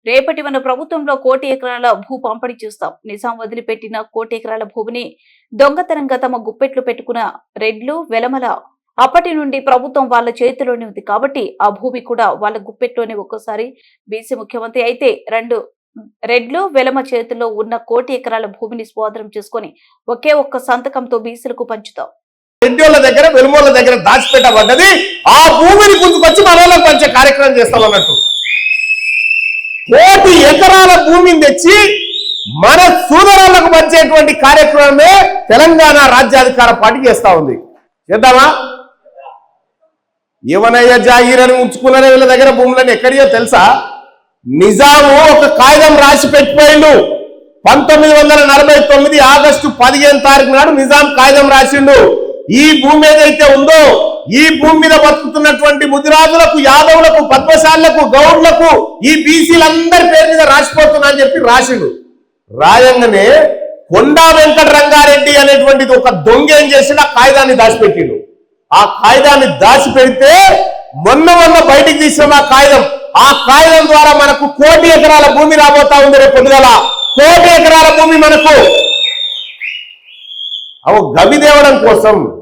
రేపటి మన ప్రభుత్వంలో 1 కోటి ఎకరాల భూ పంపిణీ చూస్తాం. నిజాం వదిలిపెట్టిన 1 కోటి ఎకరాల భూమిని దొంగతనంగా తమ గుప్పెట్లు పెట్టుకున్న రెడ్లు వెలమల అప్పటి నుండి ప్రభుత్వం వాళ్ళ చేతిలోనే ఉంది కాబట్టి ఆ భూమి కూడా వాళ్ళ గుప్పెట్లోనే. ఒక్కోసారి బీసీ ముఖ్యమంత్రి అయితే రెడ్లు వెలమ చేతిలో ఉన్న 1 కోటి ఎకరాల భూమిని స్వాధీనం చేసుకుని ఒకే ఒక్క సంతకంతో బీసీలకు పంచుతాం. రెడ్డిల దగ్గర వెలుమోళ్ళ దగ్గర దాచిపెట్టబడ్డది ఆ భూమిని గుంజుకొచ్చి మనలోకి పంచే కార్యక్రమం చేస్తాం అన్నట్టు. 1 కోటి ఎకరాల భూమిని తెచ్చి మన సోదరులకు పంచేటువంటి కార్యక్రమమే తెలంగాణ రాజ్యాధికార పార్టీ చేస్తా ఉంది. చేద్దామా? ఏమనయ్యా జాగీరని ఉంచుకున్నారే వీళ్ళ దగ్గర భూములని ఎక్కడియో తెలుసా? నిజాము ఒక కాగితం రాసి పెట్టిపోయిండు. 1949 ఆగస్టు 15 తారీఖు నాడు నిజాం కాగితం రాసిండు. ఈ భూమి ఏదైతే ఉందో ఈ భూమి మీద బతుకుతున్నటువంటి ముదిరాజులకు, యాదవులకు, పద్మశాలకు, గౌడ్లకు, ఈ బీసీలందరి పేరు మీద రాసిపోతున్నా అని చెప్పి రాసిండు. రాయంగానే కొండా వెంకట రంగారెడ్డి అనేటువంటిది ఒక దొంగ ఏం చేసిండు, ఆ కాగితాన్ని దాచిపెట్టిండు. ఆ కాగితాన్ని దాచిపెడితే మొన్న బయటికి తీసిన ఆ కాగితం ద్వారా మనకు 1 కోటి ఎకరాల భూమి రాబోతా ఉంది. రేపు పొద్దుగల 1 కోటి ఎకరాల భూమి మనకు గవిదేవడం కోసం